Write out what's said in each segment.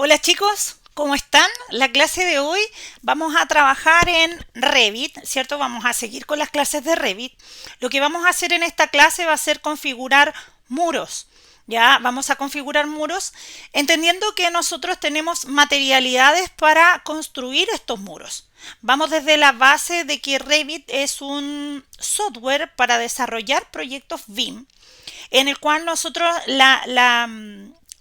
Hola chicos, ¿cómo están? La clase de hoy vamos a trabajar en Revit, ¿cierto? Vamos a seguir con las clases de Revit. Lo que vamos a hacer en esta clase va a ser configurar muros. Ya vamos a configurar muros entendiendo que nosotros tenemos materialidades para construir estos muros. Vamos desde la base de que Revit es un software para desarrollar proyectos BIM en el cual nosotros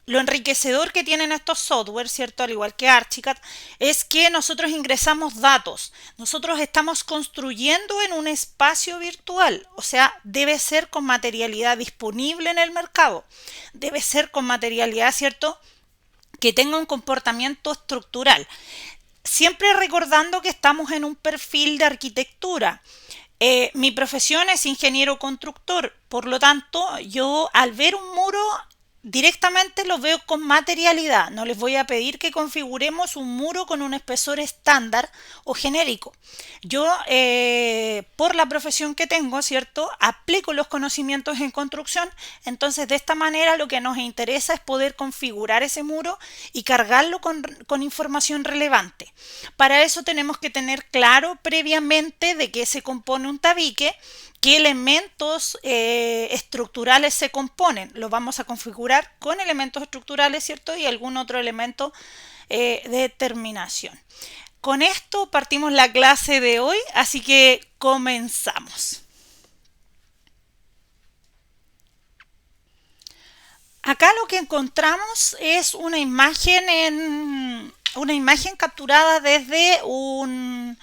lo enriquecedor que tienen estos software, ¿cierto? Al igual que Archicad, es que nosotros ingresamos datos. Nosotros estamos construyendo en un espacio virtual, o sea, debe ser con materialidad disponible en el mercado. Debe ser con materialidad, ¿cierto? Que tenga un comportamiento estructural. Siempre recordando que estamos en un perfil de arquitectura. Mi profesión es ingeniero constructor, por lo tanto, yo al ver un muro directamente lo veo con materialidad. No les voy a pedir que configuremos un muro con un espesor estándar o genérico. Yo, por la profesión que tengo, ¿cierto? Aplico los conocimientos en construcción, entonces de esta manera lo que nos interesa es poder configurar ese muro y cargarlo con información relevante. Para eso tenemos que tener claro previamente de qué se compone un tabique, qué elementos estructurales se componen. Lo vamos a configurar con elementos estructurales, ¿cierto? Y algún otro elemento de terminación. Con esto partimos la clase de hoy, así que comenzamos. Acá lo que encontramos es una imagen capturada desde un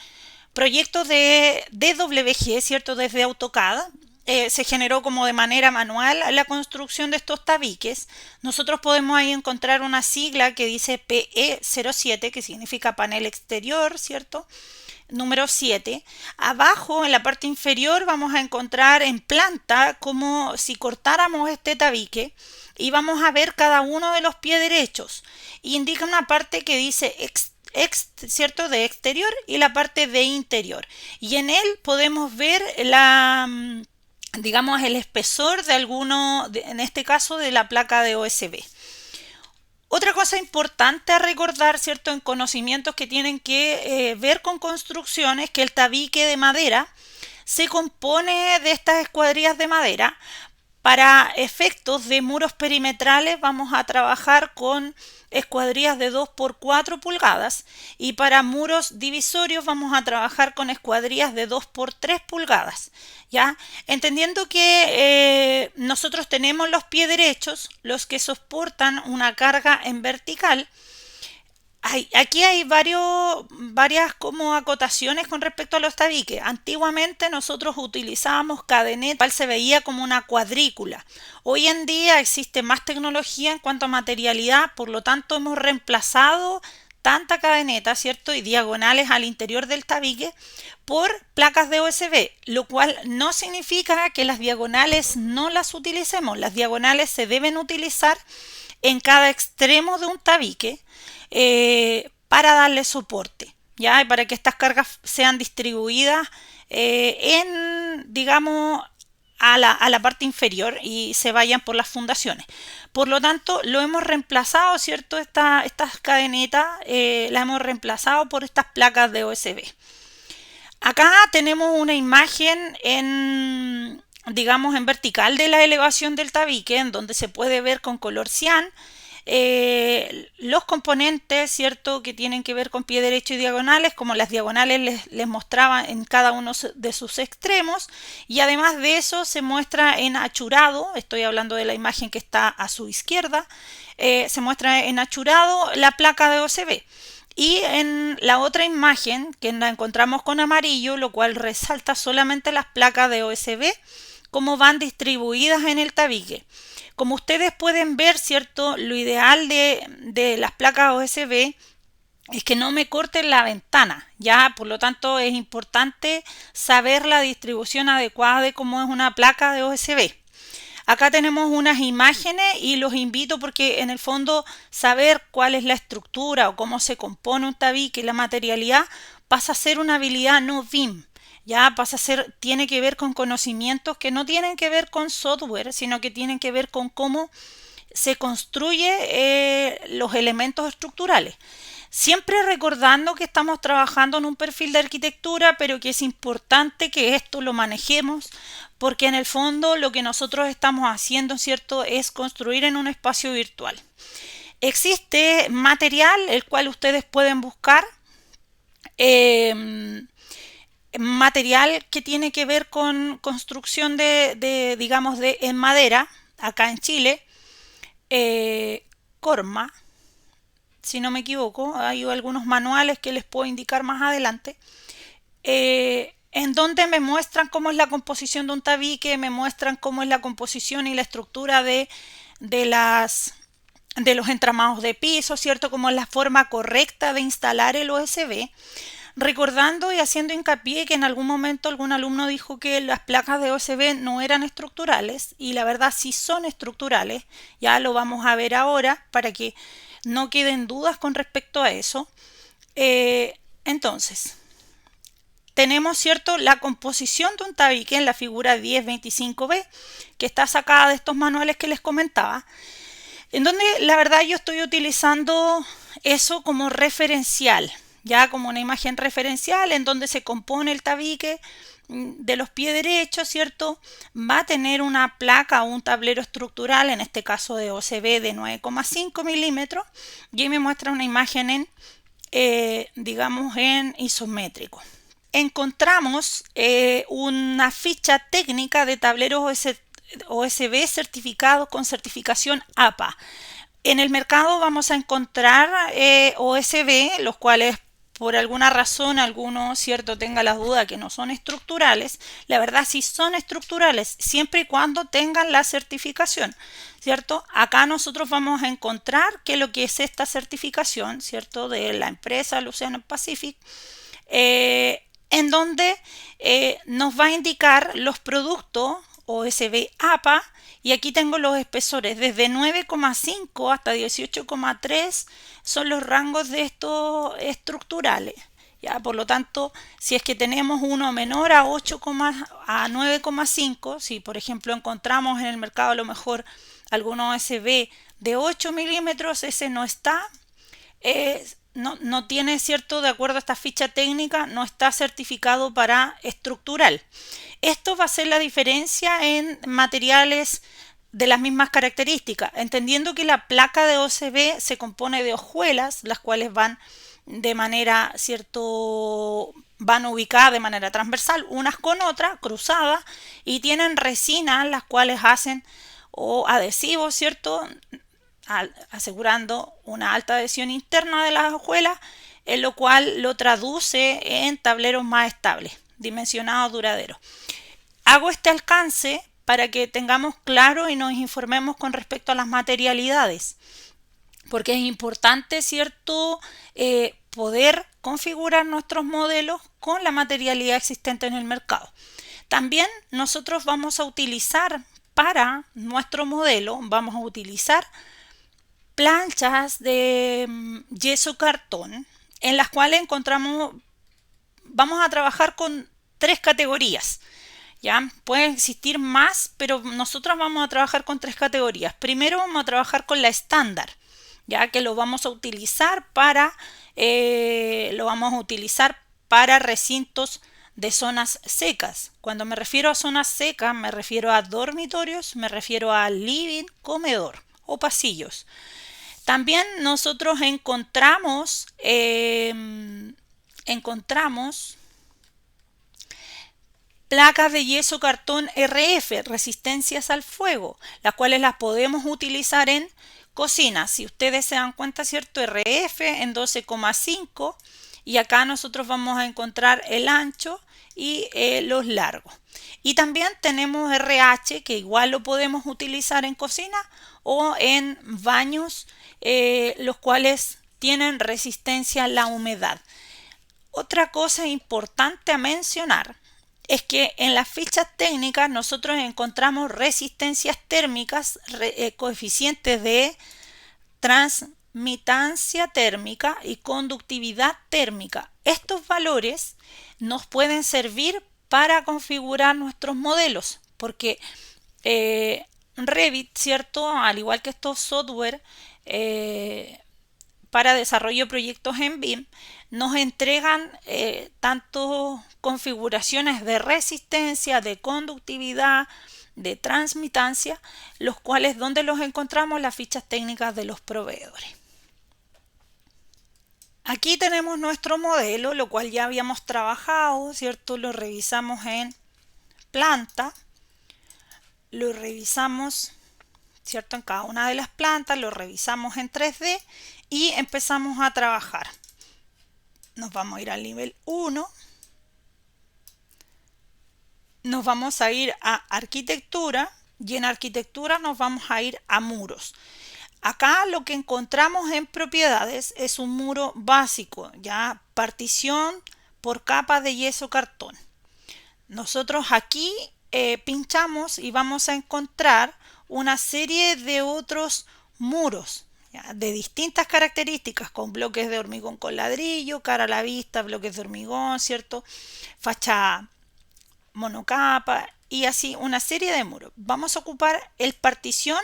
proyecto de DWG, ¿cierto? Desde AutoCAD. Se generó como de manera manual la construcción de estos tabiques. Nosotros podemos ahí encontrar una sigla que dice PE07, que significa panel exterior, ¿cierto? Número 7. Abajo, en la parte inferior, vamos a encontrar en planta como si cortáramos este tabique y vamos a ver cada uno de los pies derechos. Y indica una parte que dice ¿cierto? De exterior y la parte de interior. Y en él podemos ver digamos, el espesor de alguno, en este caso de la placa de OSB. Otra cosa importante a recordar, ¿cierto? En conocimientos que tienen que ver con construcciones, que el tabique de madera se compone de estas escuadrillas de madera. Para efectos de muros perimetrales vamos a trabajar con escuadrillas de 2 por 4 pulgadas y para muros divisorios vamos a trabajar con escuadrillas de 2 por 3 pulgadas. ¿Ya? Entendiendo que nosotros tenemos los pies derechos, los que soportan una carga en vertical. Aquí hay varias como acotaciones con respecto a los tabiques. Antiguamente nosotros utilizábamos cadeneta, cual se veía como una cuadrícula. Hoy en día existe más tecnología en cuanto a materialidad, por lo tanto hemos reemplazado tanta cadeneta, ¿cierto? Y diagonales al interior del tabique por placas de OSB, lo cual no significa que las diagonales no las utilicemos. Las diagonales se deben utilizar en cada extremo de un tabique para darle soporte, ¿ya? Y para que estas cargas sean distribuidas digamos, a la parte inferior y se vayan por las fundaciones. Por lo tanto, lo hemos reemplazado, ¿cierto? Estas cadenetas las hemos reemplazado por estas placas de OSB. Acá tenemos una imagen digamos, en vertical de la elevación del tabique, en donde se puede ver con color cian los componentes, ¿cierto? Que tienen que ver con pie derecho y diagonales, como las diagonales les mostraba en cada uno de sus extremos, y además de eso se muestra en achurado, estoy hablando de la imagen que está a su izquierda, se muestra en achurado la placa de OSB. Y en la otra imagen, que la encontramos con amarillo, lo cual resalta solamente las placas de OSB, cómo van distribuidas en el tabique. Como ustedes pueden ver, ¿cierto? Lo ideal de las placas OSB es que no me corten la ventana, ya, por lo tanto es importante saber la distribución adecuada de cómo es una placa de OSB. Acá tenemos unas imágenes y los invito porque en el fondo saber cuál es la estructura o cómo se compone un tabique y la materialidad pasa a ser una habilidad no BIM. Ya pasa a ser, tiene que ver con conocimientos que no tienen que ver con software, sino que tienen que ver con cómo se construye los elementos estructurales. Siempre recordando que estamos trabajando en un perfil de arquitectura, pero que es importante que esto lo manejemos, porque en el fondo lo que nosotros estamos haciendo, ¿cierto?, es construir en un espacio virtual. Existe material el cual ustedes pueden buscar, material que tiene que ver con construcción digamos, en madera, acá en Chile, Corma, si no me equivoco, hay algunos manuales que les puedo indicar más adelante, en donde me muestran cómo es la composición de un tabique, me muestran cómo es la composición y la estructura de los entramados de piso, ¿cierto? Cómo es la forma correcta de instalar el OSB. Recordando y haciendo hincapié que en algún momento algún alumno dijo que las placas de OSB no eran estructurales, y la verdad sí son estructurales. Ya lo vamos a ver ahora para que no queden dudas con respecto a eso. Entonces, tenemos, ¿cierto?, la composición de un tabique en la figura 1025B, que está sacada de estos manuales que les comentaba, en donde la verdad yo estoy utilizando eso como referencial, ya como una imagen referencial en donde se compone el tabique de los pies derechos, ¿cierto? Va a tener una placa o un tablero estructural, en este caso de OSB de 9,5 milímetros, y me muestra una imagen digamos, en isométrico. Encontramos una ficha técnica de tableros OSB certificados con certificación APA. En el mercado vamos a encontrar OSB, los cuales por alguna razón alguno, ¿cierto?, tenga la duda que no son estructurales. La verdad sí son estructurales, siempre y cuando tengan la certificación, ¿cierto? Acá nosotros vamos a encontrar que lo que es esta certificación, ¿cierto?, de la empresa Oceanic Pacific, en donde nos va a indicar los productos OSB APA, y aquí tengo los espesores desde 9,5 hasta 18,3 son los rangos de estos estructurales. Ya, por lo tanto, si es que tenemos uno menor a 9,5, si por ejemplo encontramos en el mercado a lo mejor algún OSB de 8 milímetros, ese no está, no tiene, ¿cierto?, de acuerdo a esta ficha técnica, no está certificado para estructural. Esto va a ser la diferencia en materiales de las mismas características, entendiendo que la placa de OSB se compone de hojuelas, las cuales van de manera, ¿cierto?, van ubicadas de manera transversal unas con otras, cruzadas, y tienen resinas las cuales hacen o adhesivos, ¿cierto?, asegurando una alta adhesión interna de las hojuelas, en lo cual lo traduce en tableros más estables, dimensionados, duraderos. Hago este alcance para que tengamos claro y nos informemos con respecto a las materialidades, porque es importante, ¿cierto?, poder configurar nuestros modelos con la materialidad existente en el mercado. También nosotros vamos a utilizar para nuestro modelo, vamos a utilizar planchas de yeso cartón, en las cuales vamos a trabajar con 3 categorías. ¿Ya? Pueden existir más, pero nosotros vamos a trabajar con 3 categorías. Primero vamos a trabajar con la estándar, ya que lo vamos a utilizar para recintos de zonas secas. Cuando me refiero a zonas secas, me refiero a dormitorios, me refiero a living, comedor o pasillos. También nosotros encontramos placas de yeso cartón RF, resistencias al fuego, las cuales las podemos utilizar en cocina. Si ustedes se dan cuenta, ¿cierto?, RF en 12,5, y acá nosotros vamos a encontrar el ancho y los largos. Y también tenemos RH, que igual lo podemos utilizar en cocina o en baños, los cuales tienen resistencia a la humedad. Otra cosa importante a mencionar es que en las fichas técnicas nosotros encontramos resistencias térmicas, coeficientes de transmitancia térmica y conductividad térmica. Estos valores nos pueden servir para configurar nuestros modelos, porque Revit, ¿cierto? Al igual que estos software para desarrollo de proyectos en BIM, nos entregan tanto configuraciones de resistencia, de conductividad, de transmitancia, los cuales donde los encontramos las fichas técnicas de los proveedores. Aquí tenemos nuestro modelo, lo cual ya habíamos trabajado, ¿cierto? Lo revisamos en planta, lo revisamos, ¿cierto? En cada una de las plantas, lo revisamos en 3D y empezamos a trabajar. Nos vamos a ir al nivel 1. Nos vamos a ir a arquitectura y en arquitectura nos vamos a ir a muros. Acá lo que encontramos en propiedades es un muro básico, ya partición por capa de yeso cartón. Nosotros aquí pinchamos y vamos a encontrar una serie de otros muros, ¿ya? De distintas características, con bloques de hormigón con ladrillo, cara a la vista, bloques de hormigón, ¿cierto? Fachada monocapa y así una serie de muros. Vamos a ocupar el partición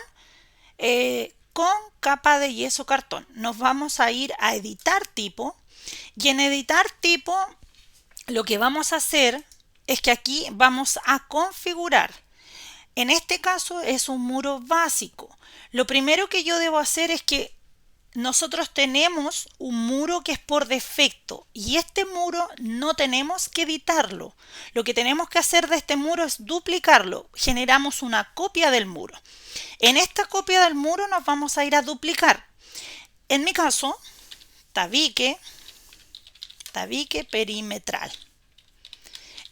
con capa de yeso cartón. Nos vamos a ir a editar tipo y en editar tipo lo que vamos a hacer es que aquí vamos a configurar. En este caso es un muro básico. Lo primero que yo debo hacer es que nosotros tenemos un muro que es por defecto y este muro no tenemos que editarlo. Lo que tenemos que hacer de este muro es duplicarlo. Generamos una copia del muro. En esta copia del muro nos vamos a ir a duplicar. En mi caso, tabique perimetral.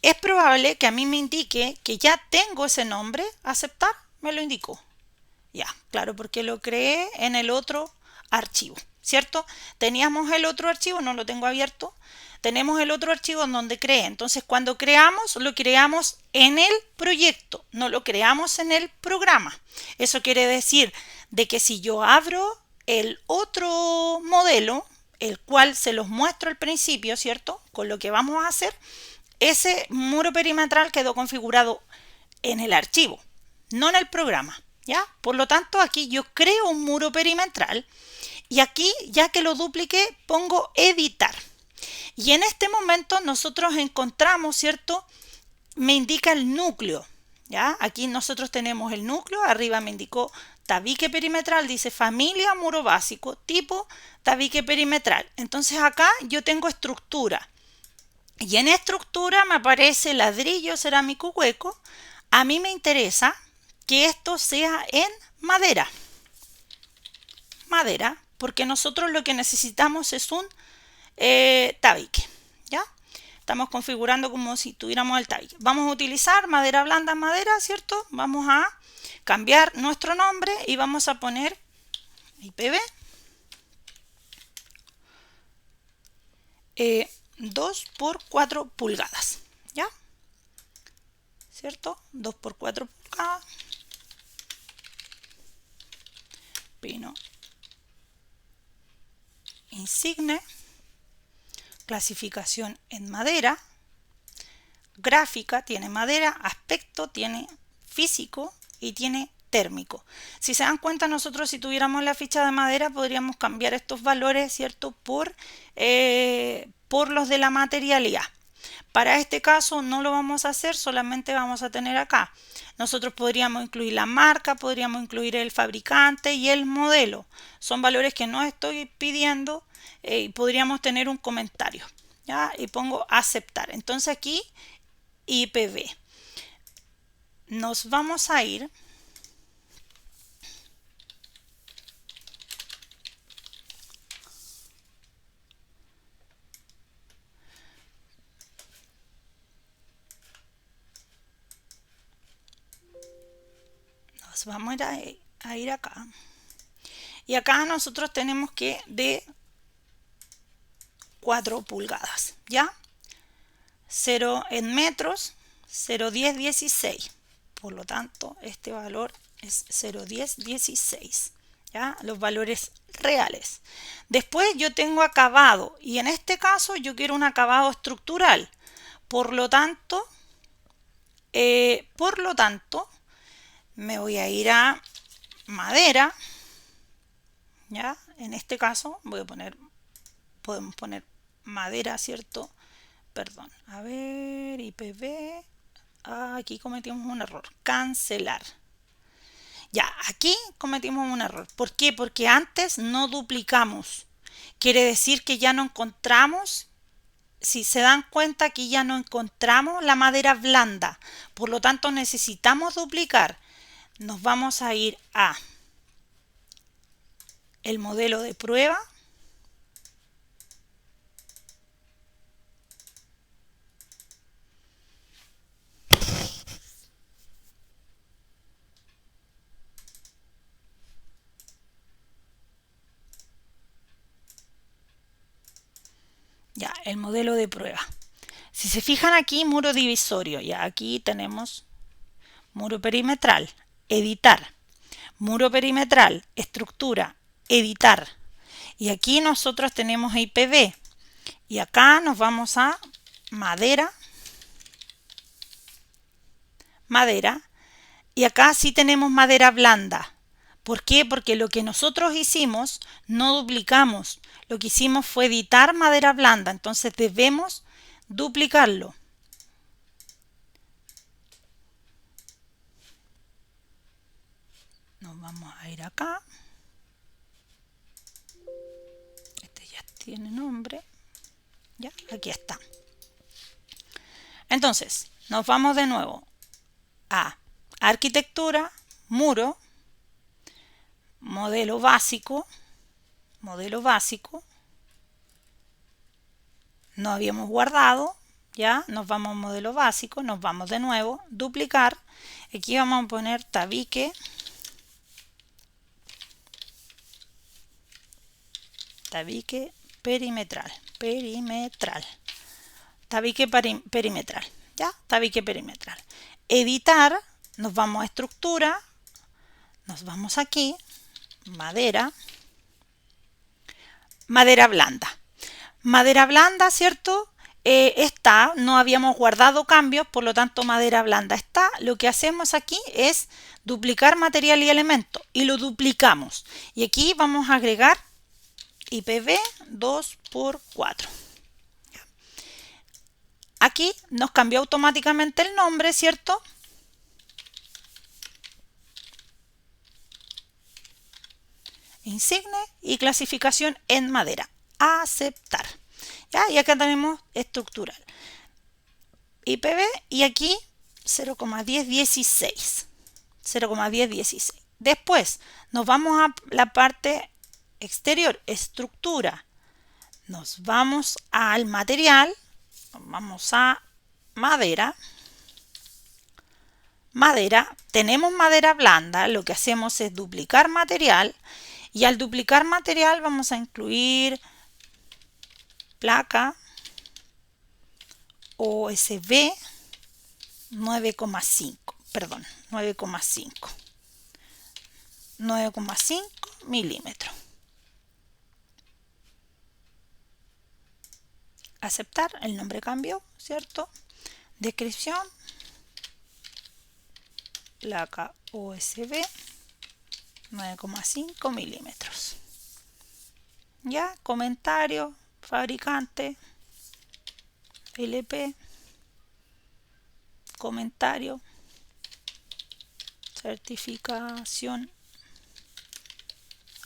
Es probable que a mí me indique que ya tengo ese nombre. Aceptar, me lo indicó. Ya, claro, porque lo creé en el otro archivo, ¿cierto? Teníamos el otro archivo, no lo tengo abierto. Tenemos el otro archivo en donde creé. Entonces, cuando creamos, lo creamos en el proyecto, no lo creamos en el programa. Eso quiere decir de que si yo abro el otro modelo, el cual se los muestro al principio, ¿cierto? Con lo que vamos a hacer, ese muro perimetral quedó configurado en el archivo, no en el programa, ¿ya? Por lo tanto, aquí yo creo un muro perimetral y aquí, ya que lo dupliqué, pongo editar. Y en este momento nosotros encontramos, ¿cierto? Me indica el núcleo, ¿ya? Aquí nosotros tenemos el núcleo, arriba me indicó tabique perimetral, dice familia muro básico, tipo tabique perimetral. Entonces acá yo tengo estructura. Y en estructura me aparece ladrillo cerámico hueco. A mí me interesa que esto sea en madera. Madera, porque nosotros lo que necesitamos es un tabique, ¿ya? Estamos configurando como si tuviéramos el tabique. Vamos a utilizar madera blanda en madera, ¿cierto? Vamos a cambiar nuestro nombre y vamos a poner IPV 2 por 4 pulgadas, ¿ya? ¿Cierto? 2 por 4 pulgadas. Pino insigne. Clasificación en madera. Gráfica tiene madera, aspecto tiene físico y tiene térmico. Si se dan cuenta, nosotros si tuviéramos la ficha de madera podríamos cambiar estos valores, ¿cierto? Por los de la materialidad. Para este caso no lo vamos a hacer, solamente vamos a tener acá. Nosotros podríamos incluir la marca, podríamos incluir el fabricante y el modelo. Son valores que no estoy pidiendo y podríamos tener un comentario, ¿ya? Y pongo aceptar. Entonces aquí IPV. Nos vamos a ir a ir acá y acá nosotros tenemos que de 4 pulgadas, ¿ya? 0 en metros, 0,1016. Por lo tanto, este valor es 0,1016, ¿ya? Los valores reales. Después yo tengo acabado y en este caso yo quiero un acabado estructural. Por lo tanto, me voy a ir a madera, ya, en este caso voy a poner, podemos poner madera, ¿cierto? Perdón, a ver, IPv, aquí cometimos un error, cancelar. Ya, aquí cometimos un error. ¿Por qué? Porque antes no duplicamos. Quiere decir que ya no encontramos, si se dan cuenta, aquí ya no encontramos la madera blanda. Por lo tanto, necesitamos duplicar. Nos vamos a ir a el modelo de prueba. Ya, el modelo de prueba. Si se fijan aquí, muro divisorio. Ya, aquí tenemos muro perimetral, editar. Muro perimetral, estructura, editar. Y aquí nosotros tenemos IPv. Y acá nos vamos a madera, madera. Y acá sí tenemos madera blanda. ¿Por qué? Porque lo que nosotros hicimos no duplicamos. Lo que hicimos fue editar madera blanda. Entonces debemos duplicarlo. Nos vamos a ir acá. Este ya tiene nombre. Ya, aquí está. Entonces, nos vamos de nuevo a arquitectura, muro, modelo básico, no habíamos guardado, ya, nos vamos a modelo básico, nos vamos de nuevo, duplicar, aquí vamos a poner tabique, perimetral, tabique perimetral, ya, tabique perimetral. Editar, nos vamos a estructura, nos vamos aquí, madera, madera blanda. Madera blanda, ¿cierto? Está, no habíamos guardado cambios, por lo tanto madera blanda está. Lo que hacemos aquí es duplicar material y elemento y lo duplicamos. Y aquí vamos a agregar IPv 2x4. Aquí nos cambió automáticamente el nombre, ¿cierto? Insigne y clasificación en madera. Aceptar. ¿Ya? Y acá tenemos estructural. IPv y aquí 0,1016. 0,1016. Después nos vamos a la parte exterior, estructura. Nos vamos al material. Vamos a madera. Madera. Tenemos madera blanda. Lo que hacemos es duplicar material. Y al duplicar material vamos a incluir placa OSB 9,5, perdón, 9,5 milímetros. Aceptar, el nombre cambió, ¿cierto? Descripción, placa USB 9,5 milímetros. Ya, comentario, fabricante, LP, comentario, certificación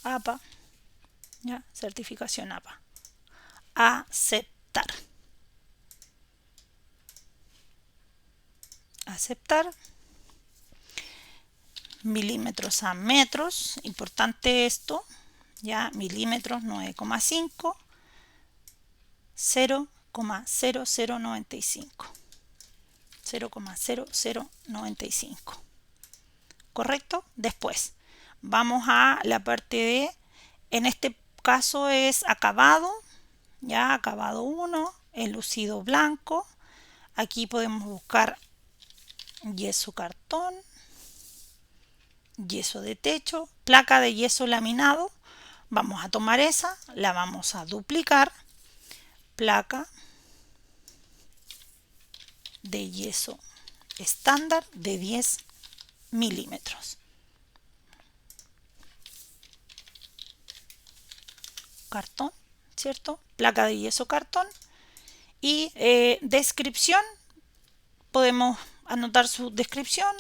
APA, ya, certificación APA. Aceptar. Aceptar. Milímetros a metros, importante esto, ya, milímetros 9,5, 0,0095. 0,0095. ¿Correcto? Después vamos a la parte de, en este caso es acabado, ya, acabado 1, enlucido blanco. Aquí podemos buscar yeso cartón, yeso de techo, placa de yeso laminado. Vamos a tomar esa, la vamos a duplicar, placa de yeso estándar de 10 milímetros. Cartón, ¿cierto? Placa de yeso cartón. Y descripción, podemos anotar su descripción.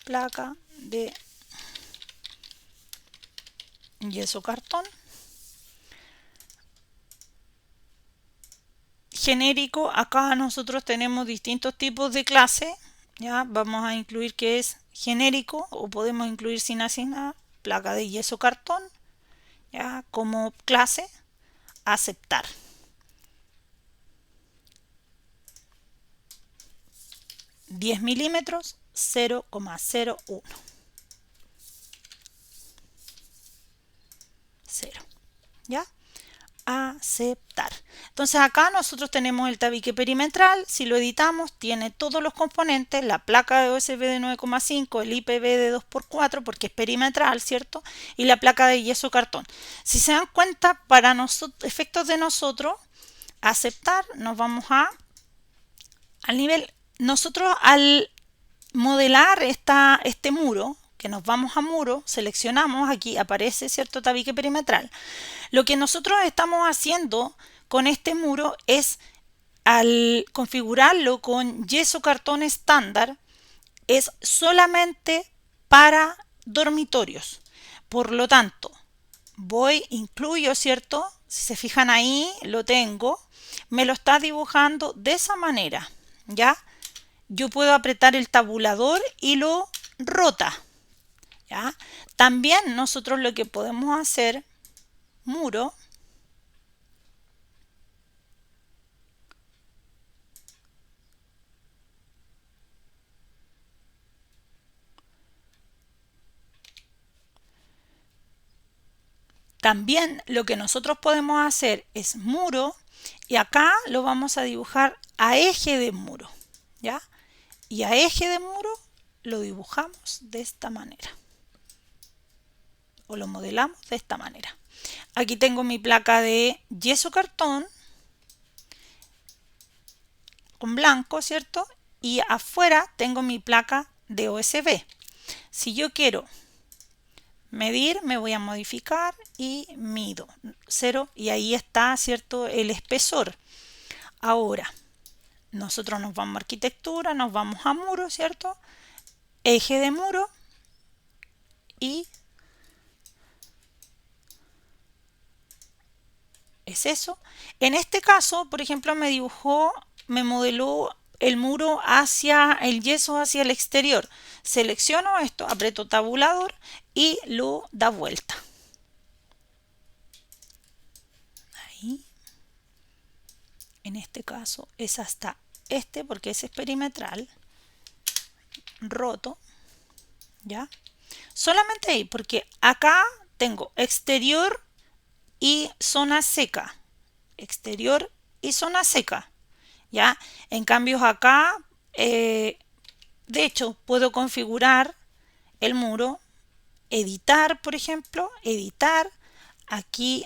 Placa de yeso cartón. Genérico, acá nosotros tenemos distintos tipos de clase. Ya vamos a incluir que es genérico o podemos incluir sin asignar placa de yeso cartón. Ya como clase, aceptar. $10 milímetros, 0,01. 0. ¿Ya? Aceptar. Entonces acá nosotros tenemos el tabique perimetral. Si lo editamos, tiene todos los componentes, la placa de OSB de 9,5, el IPB de 2×4 porque es perimetral, ¿cierto? Y la placa de yeso cartón. Si se dan cuenta, para efectos de nosotros, aceptar, nos vamos al nivel. Nosotros al modelar este muro, que nos vamos a muro, seleccionamos, aquí aparece cierto tabique perimetral. Lo que nosotros estamos haciendo con este muro es, al configurarlo con yeso cartón estándar, es solamente para dormitorios. Por lo tanto, incluyo, ¿cierto? Si se fijan ahí, lo tengo, me lo está dibujando de esa manera, ¿ya? Yo puedo apretar el tabulador y lo rota. ¿Ya? También nosotros lo que podemos hacer, muro, también lo que nosotros podemos hacer es muro y acá lo vamos a dibujar a eje de muro, ¿ya? Y a eje de muro lo dibujamos de esta manera o lo modelamos de esta manera. Aquí tengo mi placa de yeso cartón con blanco, ¿cierto? Y afuera tengo mi placa de OSB. Si yo quiero medir, me voy a modificar y mido 0 y ahí está, ¿cierto? El espesor. Ahora, nosotros nos vamos a arquitectura, nos vamos a muro, ¿cierto? Eje de muro y es eso. En este caso, por ejemplo, me modeló el muro hacia el yeso, hacia el exterior. Selecciono esto, aprieto tabulador y lo da vuelta. Ahí. En este caso es hasta porque ese es perimetral. Roto. ¿Ya? Solamente ahí, porque acá tengo exterior y zona seca. Exterior y zona seca. ¿Ya? En cambio acá, de hecho, puedo configurar el muro, editar, por ejemplo, editar, aquí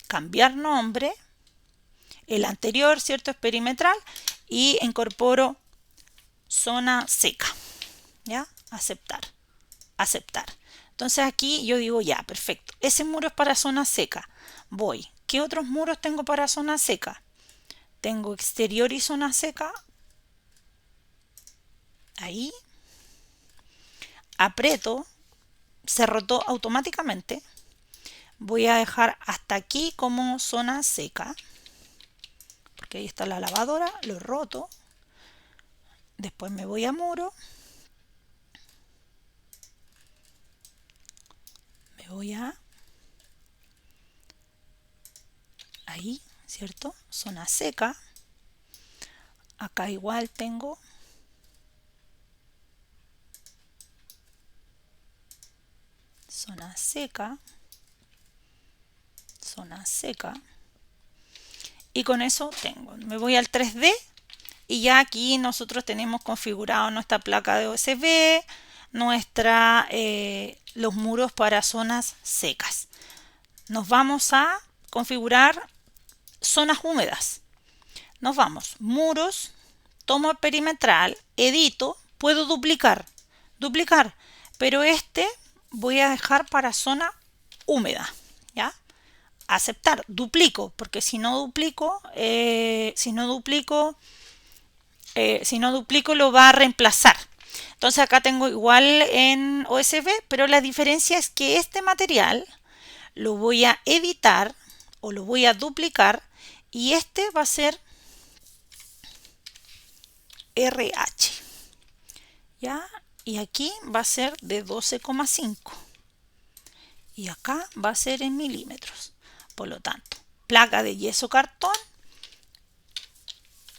cambiar nombre, el anterior, ¿cierto? Es perimetral y incorporo zona seca, ¿ya? Aceptar, aceptar. Entonces aquí yo digo ya, perfecto, ese muro es para zona seca. Voy, ¿qué otros muros tengo para zona seca? Tengo exterior y zona seca. Ahí. Aprieto, se rotó automáticamente. Voy a dejar hasta aquí como zona seca. Porque ahí está la lavadora, lo roto. Después me voy a muro. Me voy a... ahí, ¿cierto? Zona seca. Acá igual tengo zona seca, zona seca. Y con eso tengo. Me voy al 3D y ya aquí nosotros tenemos configurado nuestra placa de OSB, los muros para zonas secas. Nos vamos a configurar zonas húmedas. Nos vamos, muros, tomo el perimetral, edito, puedo duplicar, pero este voy a dejar para zona húmeda, ¿ya? Aceptar, duplico, porque si no duplico lo va a reemplazar. Entonces acá tengo igual en OSB, pero la diferencia es que este material lo voy a editar o lo voy a duplicar y este va a ser RH, ¿ya? Y aquí va a ser de 12,5 y acá va a ser en milímetros. Por lo tanto, placa de yeso cartón,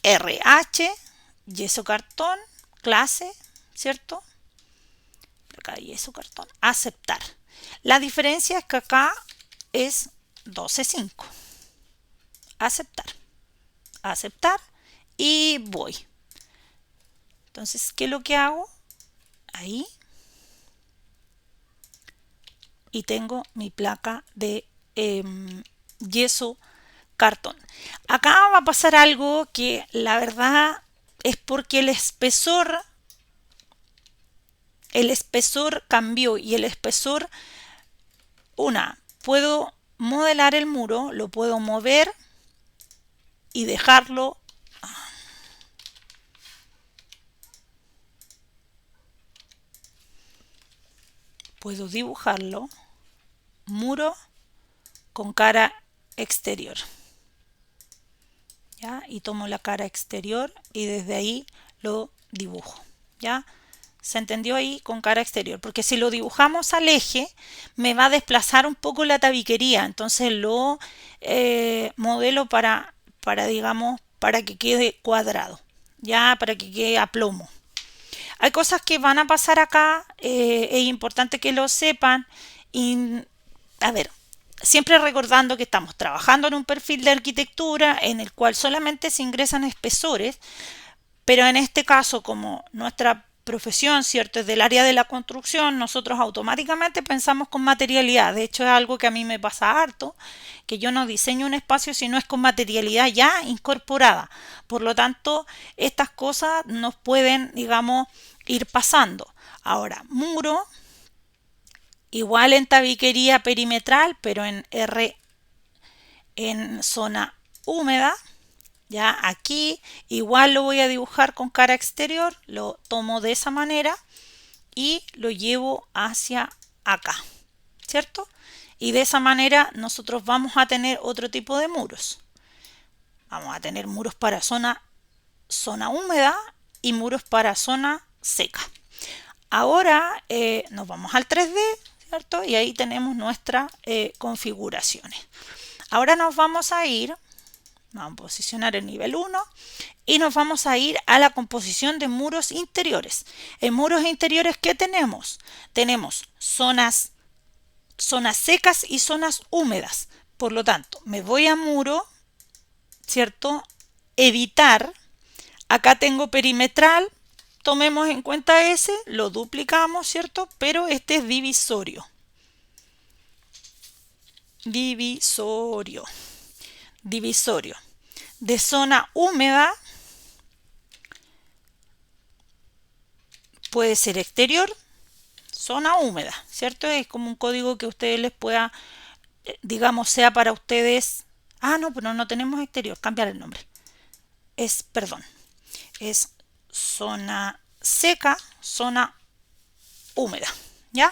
RH, yeso cartón, clase, ¿cierto? Placa de yeso cartón, aceptar. La diferencia es que acá es 12,5. Aceptar, aceptar y voy. Entonces, ¿qué es lo que hago? Ahí. Y tengo mi placa de yeso cartón. Acá va a pasar algo que la verdad es porque el espesor cambió y el espesor, puedo modelar el muro, lo puedo mover y dejarlo puedo dibujarlo, muro con cara exterior, ¿ya? Y tomo la cara exterior y desde ahí lo dibujo, ¿ya? ¿Se entendió ahí? Con cara exterior, porque si lo dibujamos al eje me va a desplazar un poco la tabiquería, entonces lo modelo digamos, para que quede cuadrado, ya, para que quede a plomo. Hay cosas que van a pasar acá, es importante que lo sepan. Y, a ver, siempre recordando que estamos trabajando en un perfil de arquitectura en el cual solamente se ingresan espesores, pero en este caso, como nuestra profesión, ¿cierto?, es del área de la construcción, nosotros automáticamente pensamos con materialidad. De hecho, es algo que a mí me pasa harto, que yo no diseño un espacio si no es con materialidad ya incorporada. Por lo tanto, estas cosas nos pueden, digamos, ir pasando. Ahora, muro, igual en tabiquería perimetral, pero en zona húmeda. Ya aquí igual lo voy a dibujar con cara exterior, lo tomo de esa manera y lo llevo hacia acá, ¿cierto? Y de esa manera nosotros vamos a tener otro tipo de muros. Vamos a tener muros para zona húmeda y muros para zona seca. Ahora nos vamos al 3D, ¿cierto? Y ahí tenemos nuestras configuraciones. Ahora nos vamos a posicionar el nivel 1 y nos vamos a ir a la composición de muros interiores. En muros interiores, ¿qué tenemos? Tenemos zonas secas y zonas húmedas. Por lo tanto, me voy a muro, ¿cierto? Editar. Acá tengo perimetral. Tomemos en cuenta ese, lo duplicamos, ¿cierto? Pero este es divisorio. Divisorio. De zona húmeda puede ser exterior, zona húmeda, ¿cierto? Es como un código que ustedes les pueda, digamos, sea para ustedes. Ah, no, pero no tenemos exterior, cambiar el nombre. Es zona seca, zona húmeda, ¿ya?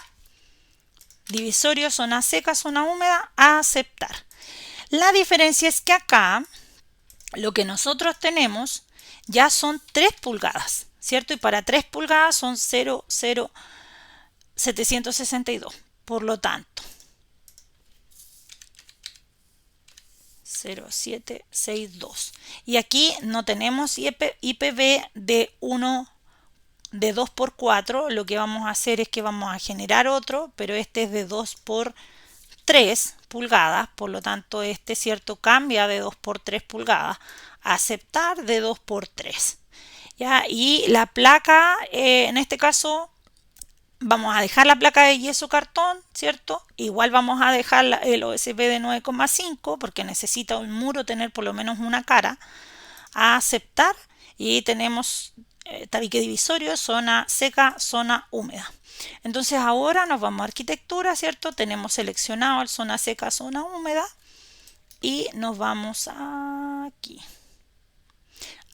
Divisorio, zona seca, zona húmeda, a aceptar. La diferencia es que acá lo que nosotros tenemos ya son 3 pulgadas, ¿cierto? Y para 3 pulgadas son 0,0762. Por lo tanto, 0,762. Y aquí no tenemos IPV de 2 por 4. Lo que vamos a hacer es que vamos a generar otro, pero este es de 2 por 3 pulgadas, por lo tanto este, ¿cierto?, cambia de 2 por 3 pulgadas, aceptar de 2 por 3, ¿ya? Y la placa, en este caso vamos a dejar la placa de yeso cartón, ¿cierto? Igual vamos a dejar el OSB de 9,5 porque necesita un muro tener por lo menos una cara. a aceptar y tenemos tabique divisorio, zona seca, zona húmeda. Entonces ahora nos vamos a arquitectura, ¿cierto? Tenemos seleccionado el zona seca, zona húmeda y nos vamos aquí.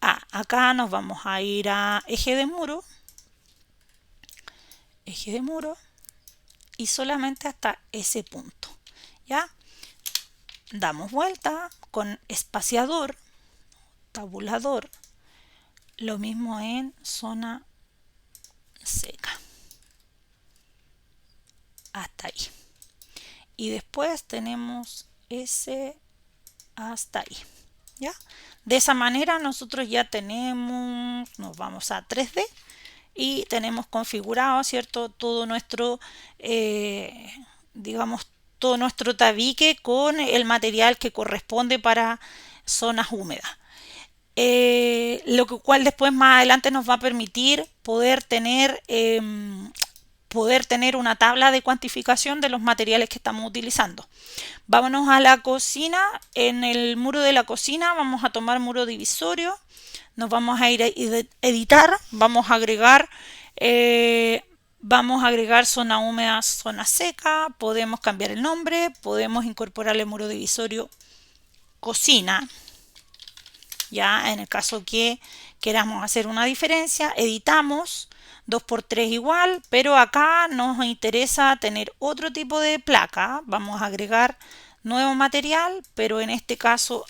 Acá nos vamos a ir a eje de muro y solamente hasta ese punto. ¿Ya? Damos vuelta con espaciador, tabulador, lo mismo en zona seca. Hasta ahí. Y después tenemos ese hasta ahí. ¿Ya? De esa manera nosotros ya tenemos, nos vamos a 3D y tenemos configurado, ¿cierto? Todo nuestro, digamos, todo nuestro tabique con el material que corresponde para zonas húmedas. Lo cual después más adelante nos va a permitir poder tener una tabla de cuantificación de los materiales que estamos utilizando. Vámonos a la cocina. En el muro de la cocina vamos a tomar muro divisorio, nos vamos a ir a editar, vamos a agregar zona húmeda, zona seca, podemos cambiar el nombre, podemos incorporarle muro divisorio cocina, ya en el caso que queramos hacer una diferencia, editamos 2×3 igual, pero acá nos interesa tener otro tipo de placa. Vamos a agregar nuevo material, pero en este caso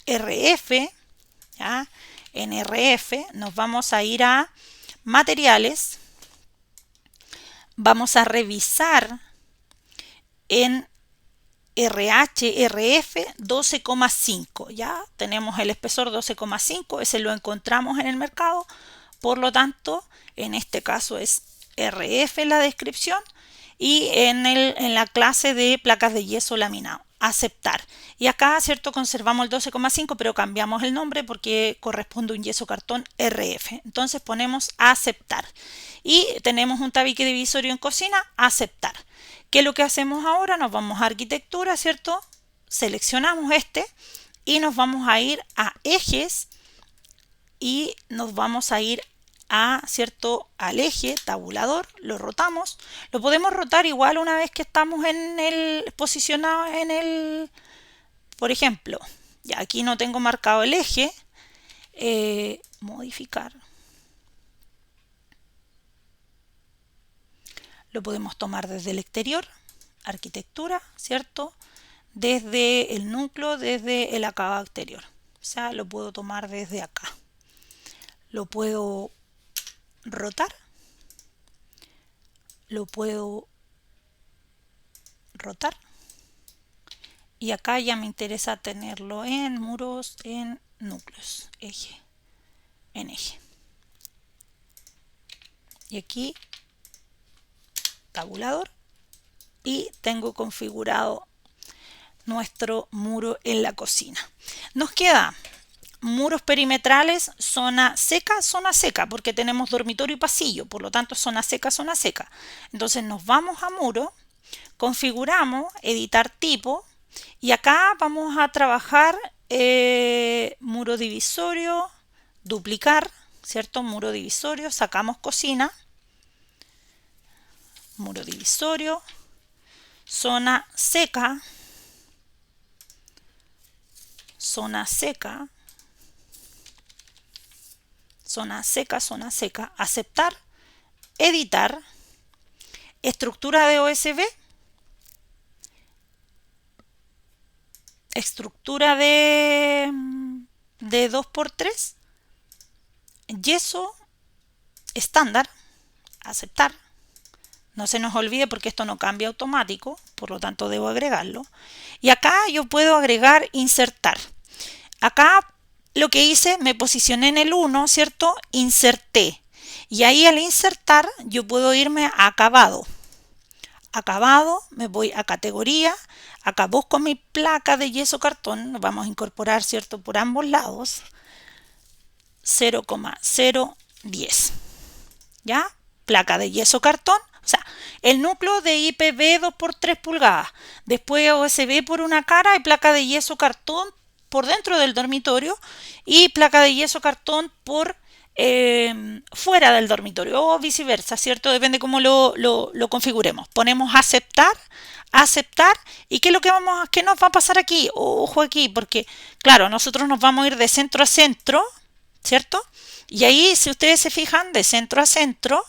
RF, ¿ya? En RF nos vamos a ir a materiales, vamos a revisar en RH, RF 12,5, ya tenemos el espesor 12,5, ese lo encontramos en el mercado, por lo tanto en este caso es RF la descripción y en la clase de placas de yeso laminado, aceptar. Y acá, ¿cierto? Conservamos el 12,5 pero cambiamos el nombre porque corresponde a un yeso cartón RF, entonces ponemos aceptar y tenemos un tabique divisorio en cocina, aceptar. ¿Qué es lo que hacemos ahora? Nos vamos a arquitectura, ¿cierto? Seleccionamos este y nos vamos a ir a ejes y nos vamos a ir ¿cierto? Al eje tabulador, lo rotamos. Lo podemos rotar igual una vez que estamos posicionados en el, por ejemplo, ya aquí no tengo marcado el eje, modificar. Lo podemos tomar desde el exterior, arquitectura, ¿cierto? Desde el núcleo, desde el acabado exterior. O sea, lo puedo tomar desde acá. Lo puedo rotar. Lo puedo rotar. Y acá ya me interesa tenerlo en muros, en núcleos, eje, en eje. Y aquí tabulador y tengo configurado nuestro muro en la cocina. Nos queda muros perimetrales, zona seca, porque tenemos dormitorio y pasillo, por lo tanto zona seca. Entonces nos vamos a muro, configuramos, editar tipo y acá vamos a trabajar muro divisorio, duplicar, ¿cierto? Muro divisorio, sacamos cocina, muro divisorio, zona seca, aceptar, editar, estructura de OSB, estructura de 2×3, yeso estándar, aceptar. No se nos olvide porque esto no cambia automático, por lo tanto debo agregarlo. Y acá yo puedo agregar insertar. Acá lo que hice, me posicioné en el 1, ¿cierto? Inserté. Y ahí al insertar yo puedo irme a acabado. Acabado, me voy a categoría. Acá busco mi placa de yeso cartón. Nos vamos a incorporar, ¿cierto? Por ambos lados. 0,010. ¿Ya? Placa de yeso cartón. O sea, el núcleo de IPV 2×3 pulgadas. Después OSB por una cara y placa de yeso cartón por dentro del dormitorio y placa de yeso cartón por fuera del dormitorio o viceversa, ¿cierto? Depende cómo lo configuremos. Ponemos aceptar, aceptar y ¿qué es lo que qué nos va a pasar aquí? Ojo aquí, porque claro, nosotros nos vamos a ir de centro a centro, ¿cierto? Y ahí, si ustedes se fijan, de centro a centro,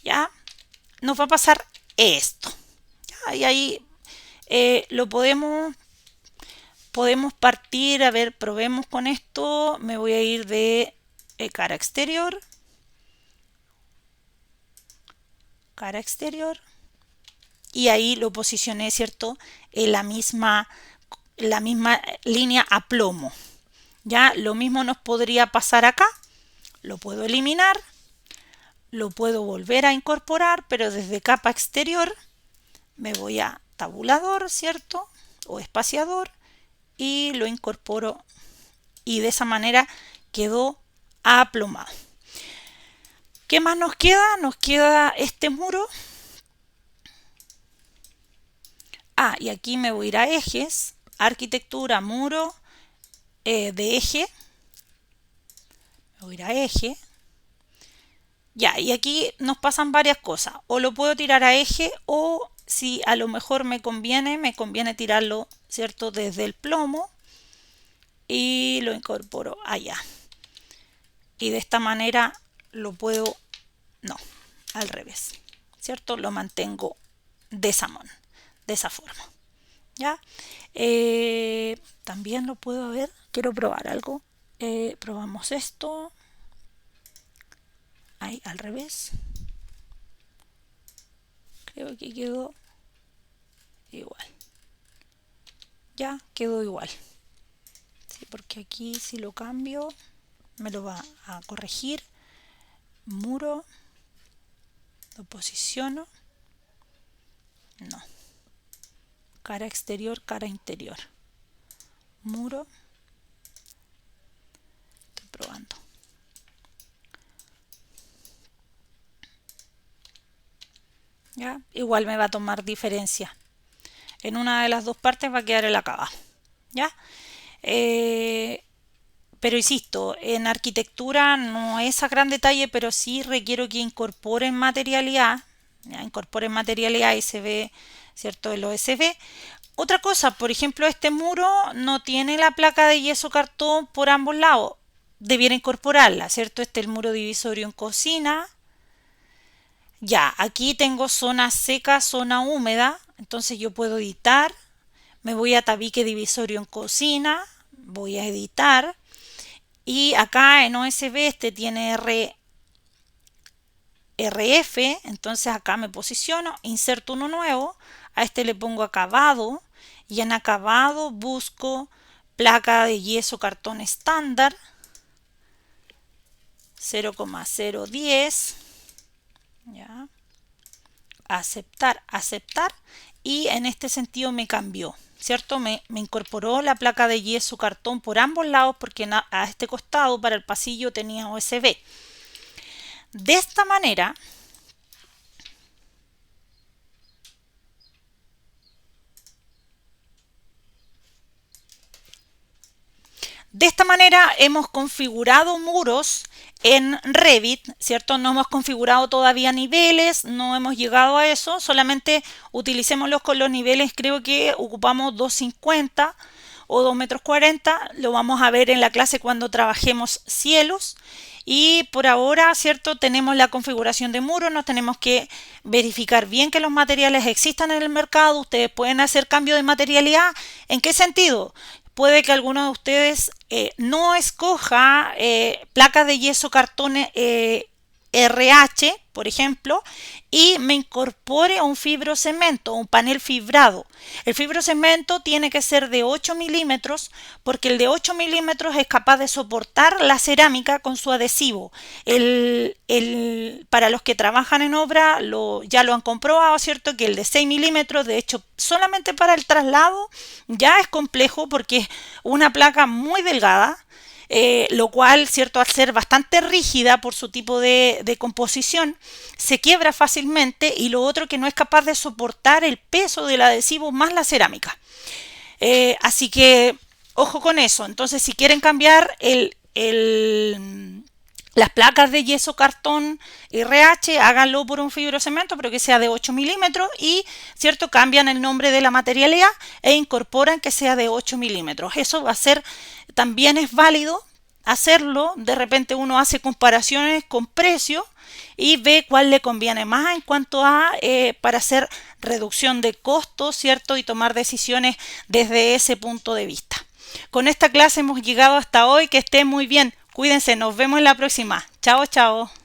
ya, nos va a pasar esto. ¿Ya? Y ahí lo podemos partir, a ver, probemos con esto. Me voy a ir de cara exterior, y ahí lo posicioné, ¿cierto? En la misma línea a plomo. Ya, lo mismo nos podría pasar acá. Lo puedo eliminar, lo puedo volver a incorporar, pero desde capa exterior me voy a tabulador, ¿cierto? O espaciador y lo incorporo y de esa manera quedó aplomado. ¿Qué más nos queda? Nos queda este muro. Y aquí me voy a ir a ejes, arquitectura, muro de eje. Me voy a ir a eje. Ya, y aquí nos pasan varias cosas. O lo puedo tirar a eje o si a lo mejor me conviene tirarlo, ¿cierto? Desde el plomo y lo incorporo allá. Y de esta manera lo puedo, no, al revés, ¿cierto? Lo mantengo de esa forma. ¿Ya? También lo puedo ver, quiero probar algo. Probamos esto. Ahí, al revés. Creo que quedó igual. Ya, quedó igual. Sí, porque aquí si lo cambio, me lo va a corregir. Muro. Lo posiciono. No. Cara exterior, cara interior. Muro. Estoy probando. ¿Ya? Igual me va a tomar diferencia. En una de las dos partes va a quedar el acabado. ¿Ya? Pero insisto, en arquitectura no es a gran detalle, pero sí requiero que incorporen materialidad. ¿Ya? Incorporen materialidad y se ve, ¿cierto? El OSB. Otra cosa, por ejemplo, este muro no tiene la placa de yeso cartón por ambos lados. Debiera incorporarla, ¿cierto? Este es el muro divisorio en cocina. Ya, aquí tengo zona seca, zona húmeda. Entonces yo puedo editar. Me voy a tabique divisorio en cocina. Voy a editar. Y acá en OSB este tiene RF. Entonces acá me posiciono. Inserto uno nuevo. A este le pongo acabado. Y en acabado busco placa de yeso cartón estándar. 0,010. Ya. Aceptar, aceptar. Y en este sentido me cambió, ¿cierto? Me incorporó la placa de yeso cartón por ambos lados porque a este costado para el pasillo tenía OSB. De esta manera, hemos configurado muros en Revit, ¿cierto? No hemos configurado todavía niveles, no hemos llegado a eso, solamente utilicémoslos con los niveles, creo que ocupamos 250 o 2,40 m, lo vamos a ver en la clase cuando trabajemos cielos. Y por ahora, ¿cierto? Tenemos la configuración de muros, nos tenemos que verificar bien que los materiales existan en el mercado, ustedes pueden hacer cambio de materialidad. ¿En qué sentido? Puede que alguno de ustedes no escoja placas de yeso cartón RH, por ejemplo, y me incorpore a un fibrocemento, un panel fibrado. El fibrocemento tiene que ser de 8 milímetros porque el de 8 milímetros es capaz de soportar la cerámica con su adhesivo. Para los que trabajan en obra ya lo han comprobado, ¿cierto? Que el de 6 milímetros, de hecho, solamente para el traslado ya es complejo porque es una placa muy delgada. Lo cual, ¿cierto? Al ser bastante rígida por su tipo de composición, se quiebra fácilmente y lo otro que no es capaz de soportar el peso del adhesivo más la cerámica. Así que Ojo con eso. Entonces, si quieren cambiar las placas de yeso cartón RH, háganlo por un fibrocemento, pero que sea de 8 milímetros y, ¿cierto? Cambian el nombre de la materialidad e incorporan que sea de 8 milímetros. Eso va a ser, también es válido hacerlo. De repente uno hace comparaciones con precios y ve cuál le conviene más en cuanto a para hacer reducción de costos, ¿cierto? Y tomar decisiones desde ese punto de vista. Con esta clase hemos llegado hasta hoy. Que estén muy bien. Cuídense, nos vemos en la próxima. Chao, chao.